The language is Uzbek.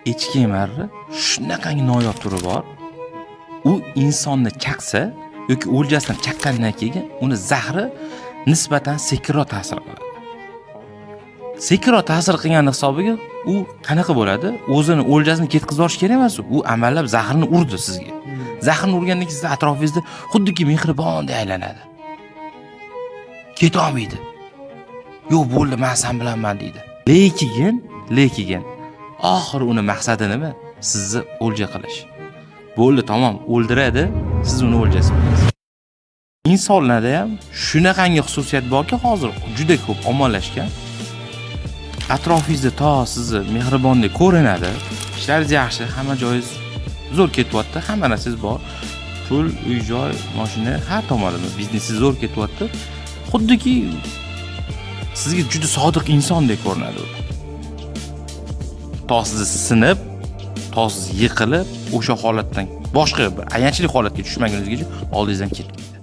echki emarri shunaqangi noyob turi bor. U insonni chaqsa yoki o'ljasini chaqqandan keyin uni zahri nisbatan sekinroq ta'sir qiladi. Sekinroq ta'sir qilgani hisobiga u qanaqa bo'ladi? O'zini o'ljasini ketkizib yuborish kerak emas u. U amallab zahrni urdi sizga. Zahrni urgandan keyin siz atrofingizda xuddiki mehribondek aylanadi. Keta olmaydi. Yo'q bo'ldi, men sen bilanman deydi. Lekin oxiri uni maqsadi nima? Sizni o'lja qilish. Bo'ldi, tamom, o'ldiradi, siz uni o'ljasi bo'lasiz. Insonlarda ham shunaqangi xususiyat borki, hozir juda ko'p ommalashgan. Atrofingizda to sizni mehribondek ko'rinadi, ishlaringiz yaxshi, hamma joyingiz zo'r ketyapti, hamma narsangiz bor. Pul, uy-joy, mashina, har tomonlama biznesingiz zo'r ketyapti. Xuddiki sizga juda sodiq insondek ko'rinadi u. To sizni sinib, to siz yiqilib, o'sha holatdan boshqa bir ayanchli holatga tushmaguningizgacha oldingizdan ketmaydi.